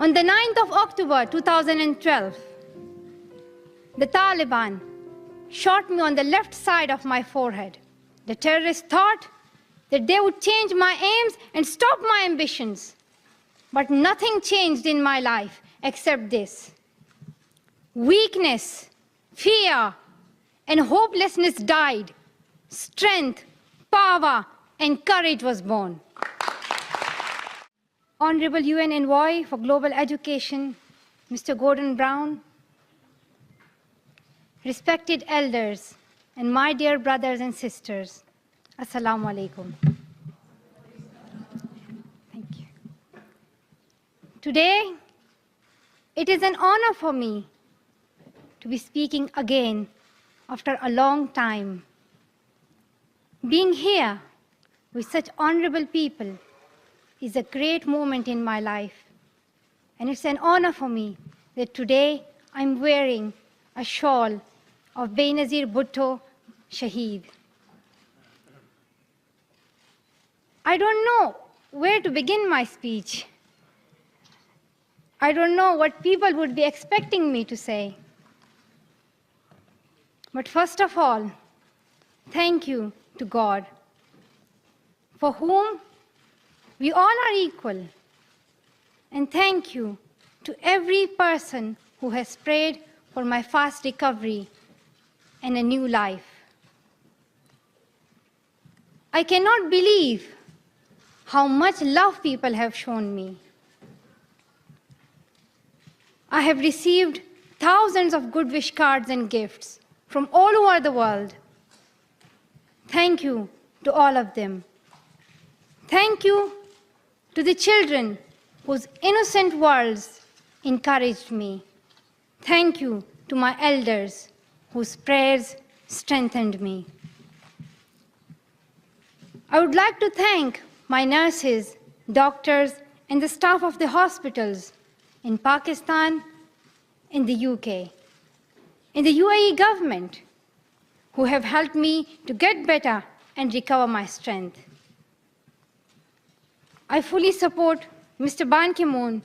On the 9th of October 2012, the Taliban shot me on the left side of my forehead. The terrorists thought that they would change my aims and stop my ambitions. But nothing changed in my life except this. Weakness, fear, and hopelessness died. Strength, power, and courage was born. Honorable UN Envoy for Global Education, Mr. Gordon Brown, respected elders, and my dear brothers and sisters, Assalamu alaikum. Thank you. Today, it is an honor for me to be speaking again after a long time. Being here with such honorable people is a great moment in my life. And it's an honor for me that today I'm wearing a shawl of Benazir Bhutto Shaheed. I don't know where to begin my speech. I don't know what people would be expecting me to say. But first of all, thank you to God, for whom we all are equal. And thank you to every person who has prayed for my fast recovery and a new life. I cannot believe how much love people have shown me. I have received thousands of good wish cards and gifts from all over the world. Thank you to all of them. Thank you to the children whose innocent words encouraged me. Thank you to my elders whose prayers strengthened me. I would like to thank my nurses, doctors, and the staff of the hospitals in Pakistan, in the UK, in the UAE government, who have helped me to get better and recover my strength. I fully support Mr. Ban Ki-moon,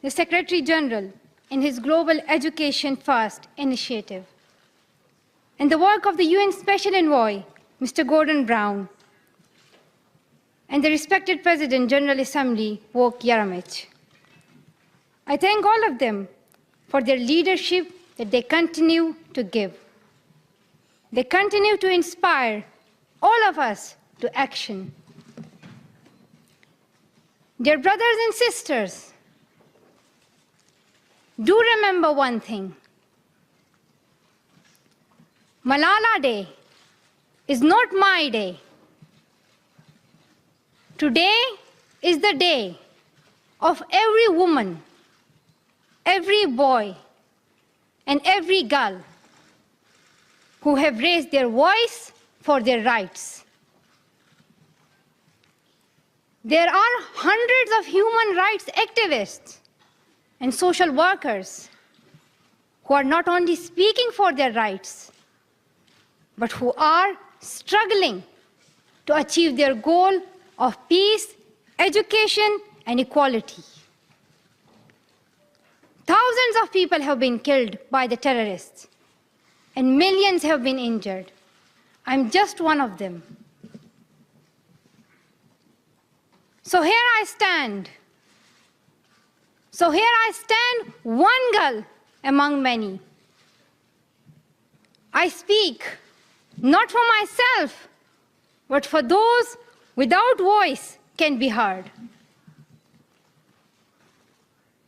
the Secretary General, in his Global Education First initiative, and the work of the UN Special Envoy, Mr. Gordon Brown, and the respected President, General Assembly, Wok Yaramich. I thank all of them for their leadership that they continue to give. They continue to inspire all of us to action. Dear brothers and sisters, do remember one thing. Malala Day is not my day. Today is the day of every woman, every boy, and every girl who have raised their voice for their rights. There are hundreds of human rights activists and social workers who are not only speaking for their rights, but who are struggling to achieve their goal of peace, education, and equality. Thousands of people have been killed by the terrorists, and millions have been injured. I'm just one of them. So here I stand. One girl among many. I speak not for myself, but for those without voice can be heard.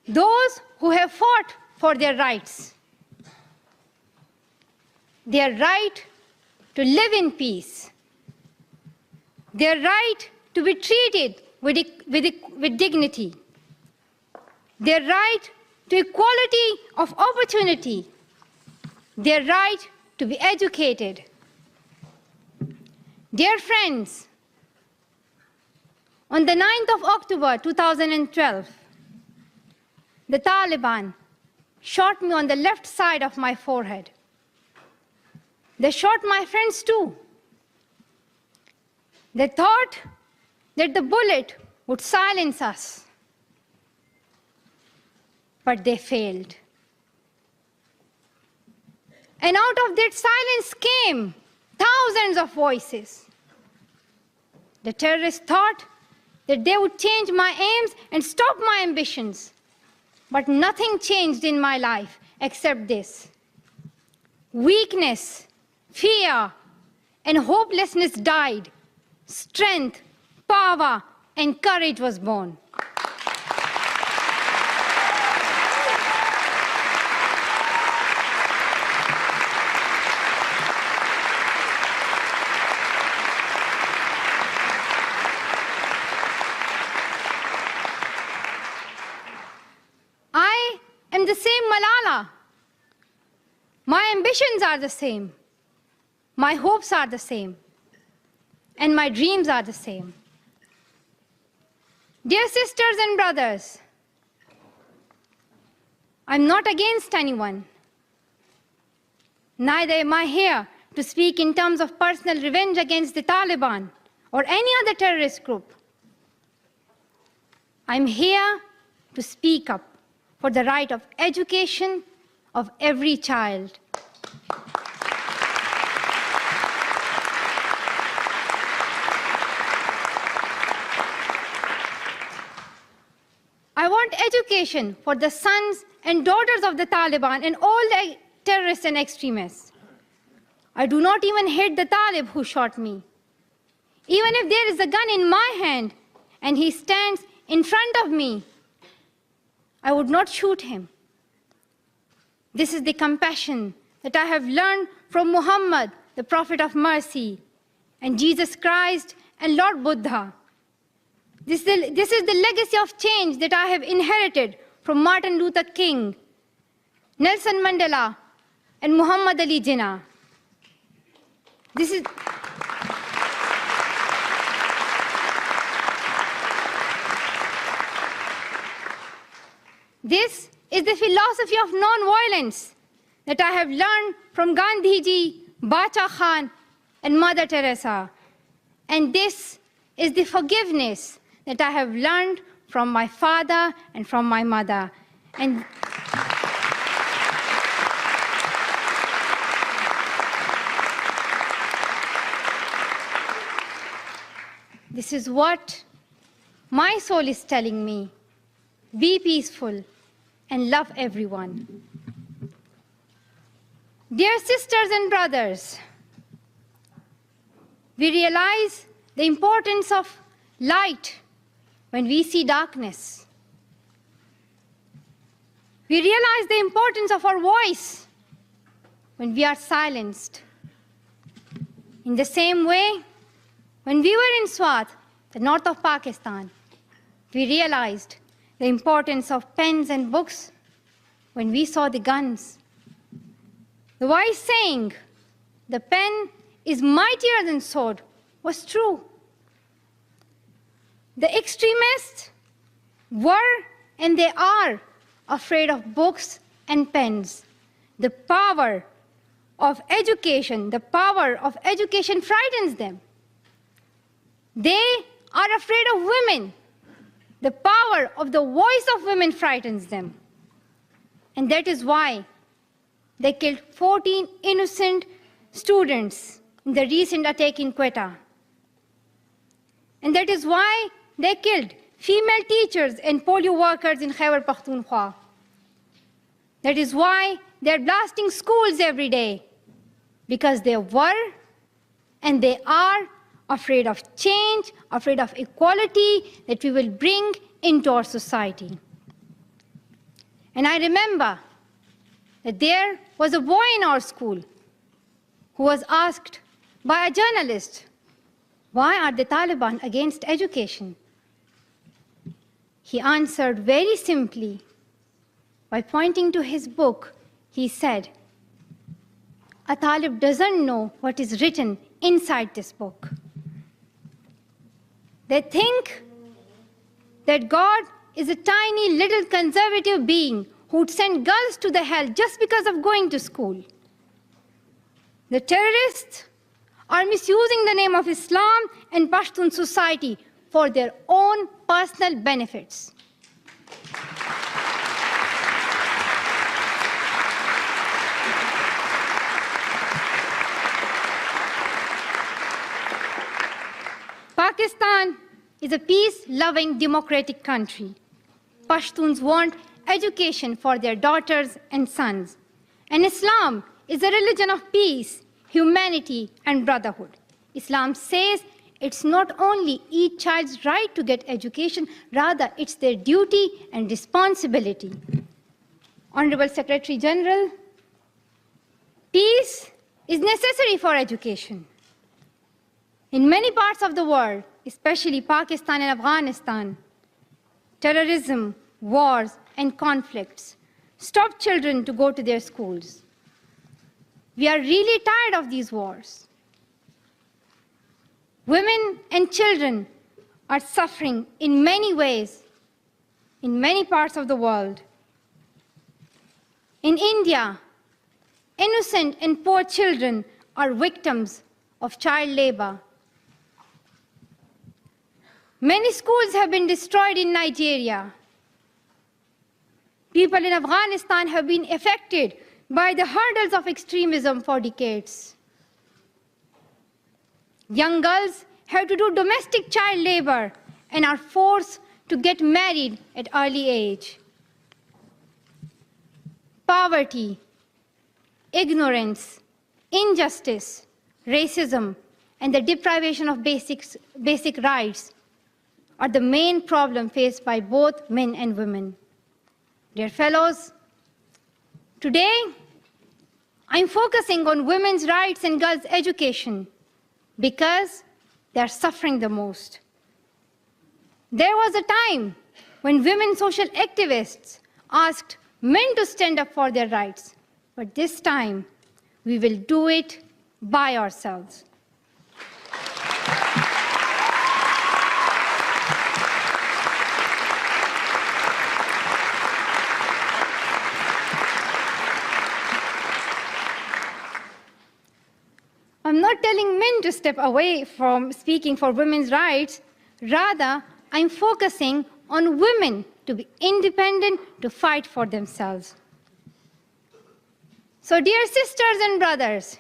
Those who have fought for their rights. Their right to live in peace. Their right to be treated with dignity. Their right to equality of opportunity. Their right to be educated. Dear friends, on the 9th of October 2012, the Taliban shot me on the left side of my forehead. They shot my friends too. They thought that the bullet would silence us. but they failed. And out of that silence came thousands of voices. The terrorists thought that they would change my aims and stop my ambitions. But nothing changed in my life except this. Weakness, fear, and hopelessness died. Strength, power, and courage was born. I am the same Malala. My ambitions are the same. My hopes are the same. And my dreams are the same. Dear sisters and brothers, I'm not against anyone. Neither am I here to speak in terms of personal revenge against the Taliban or any other terrorist group. I'm here to speak up for the right of education of every child. I want education for the sons and daughters of the Taliban and all the terrorists and extremists. I do not even hate the Talib who shot me. Even if there is a gun in my hand and he stands in front of me, I would not shoot him. This is the compassion that I have learned from Muhammad, the Prophet of Mercy, and Jesus Christ and Lord Buddha. This is the legacy of change that I have inherited from Martin Luther King, Nelson Mandela, and Muhammad Ali Jinnah. This is the philosophy of non-violence that I have learned from Gandhiji, Bacha Khan, and Mother Teresa. And this is the forgiveness that I have learned from my father and from my mother. And this is what my soul is telling me. Be peaceful and love everyone. Dear sisters and brothers, we realize the importance of light when we see darkness. We realize the importance of our voice when we are silenced. In the same way, when we were in Swat, the north of Pakistan, we realized the importance of pens and books when we saw the guns. The wise saying, "The pen is mightier than sword," was true. The extremists were and they are afraid of books and pens. The power of education frightens them. They are afraid of women. The power of the voice of women frightens them. And that is why they killed 14 innocent students in the recent attack in Quetta. And that is why they killed female teachers and polio workers in Khyber Pakhtunkhwa. That is why they're blasting schools every day, because they were and they are afraid of change, afraid of equality that we will bring into our society. And I remember that there was a boy in our school who was asked by a journalist, "Why are the Taliban against education?" He answered very simply by pointing to his book. He said, "A Talib doesn't know what is written inside this book." They think that God is a tiny little conservative being who would send girls to the hell just because of going to school. The terrorists are misusing the name of Islam and Pashtun society for their own personal benefits. Pakistan is a peace-loving democratic country. Pashtuns want education for their daughters and sons. And Islam is a religion of peace, humanity, and brotherhood. Islam says it's not only each child's right to get education, rather it's their duty and responsibility. Honorable Secretary General, peace is necessary for education. In many parts of the world, especially Pakistan and Afghanistan, terrorism, wars, and conflicts stop children to go to their schools. We are really tired of these wars. Women and children are suffering in many ways in many parts of the world. In India, innocent and poor children are victims of child labor. Many schools have been destroyed in Nigeria. People in Afghanistan have been affected by the hurdles of extremism for decades. Young girls have to do domestic child labor and are forced to get married at early age. Poverty, ignorance, injustice, racism, and the deprivation of basic rights are the main problem faced by both men and women. Dear fellows, today I'm focusing on women's rights and girls' education because they're suffering the most. There was a time when women social activists asked men to stand up for their rights, but this time we will do it by ourselves. I'm not telling men to step away from speaking for women's rights. Rather, I'm focusing on women to be independent, to fight for themselves. So, dear sisters and brothers,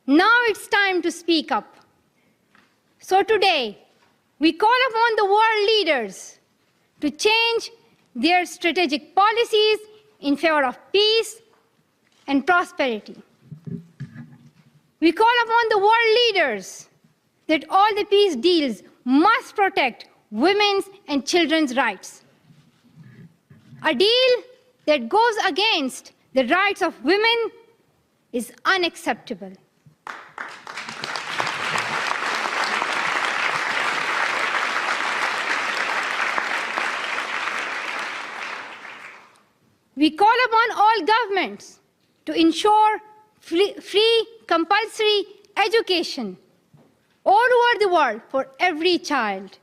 now it's time to speak up. So today, we call upon the world leaders to change their strategic policies in favor of peace and prosperity. We call upon the world leaders that all the peace deals must protect women's and children's rights. A deal that goes against the rights of women is unacceptable. We call upon all governments to ensure free compulsory education all over the world for every child.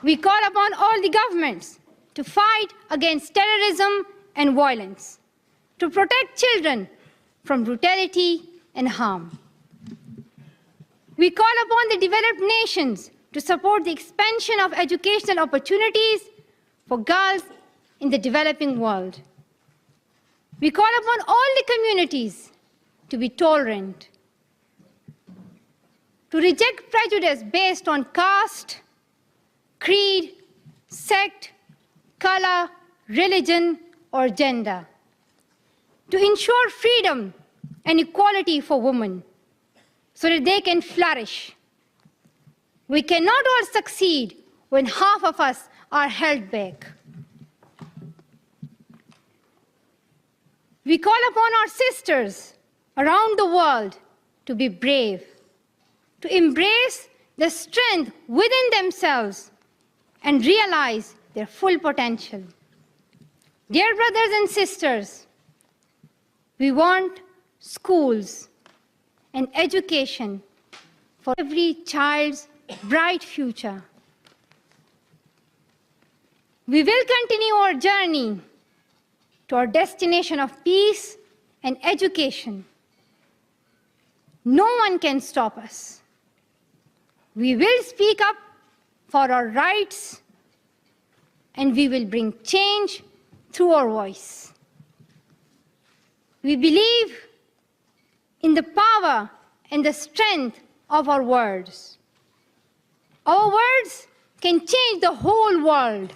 We call upon all the governments to fight against terrorism and violence, to protect children from brutality and harm. We call upon the developed nations to support the expansion of educational opportunities for girls in the developing world. We call upon all the communities to be tolerant, to reject prejudice based on caste, creed, sect, color, religion, or gender, to ensure freedom and equality for women so that they can flourish. We cannot all succeed when half of us are held back. We call upon our sisters around the world to be brave, to embrace the strength within themselves and realize their full potential. Dear brothers and sisters, we want schools and education for every child's bright future. We will continue our journey to our destination of peace and education. No one can stop us. We will speak up for our rights, and we will bring change through our voice. We believe in the power and the strength of our words. Our words can change the whole world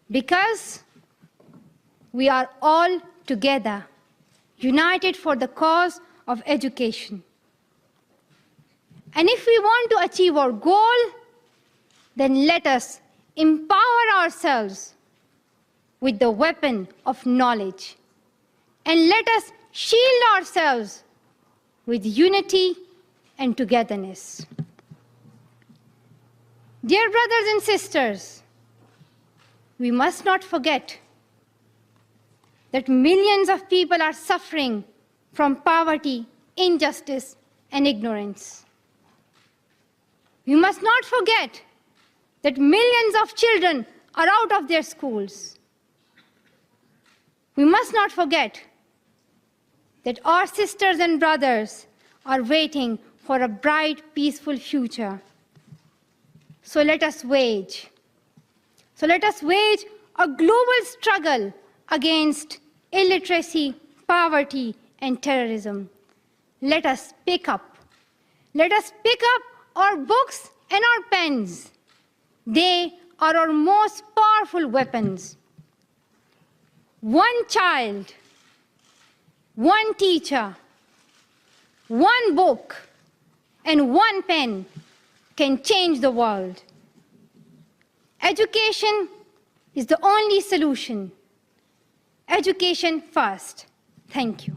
because we are all together, united for the cause of education. And if we want to achieve our goal, then let us empower ourselves with the weapon of knowledge. And let us shield ourselves with unity and togetherness. Dear brothers and sisters, we must not forget that millions of people are suffering from poverty, injustice, and ignorance. We must not forget that millions of children are out of their schools. We must not forget that our sisters and brothers are waiting for a bright, peaceful future. So let us wage a global struggle against illiteracy, poverty, and terrorism. Let us pick up our books and our pens. They are our most powerful weapons. One child, one teacher, one book, and one pen can change the world. Education is the only solution. Education first. Thank you.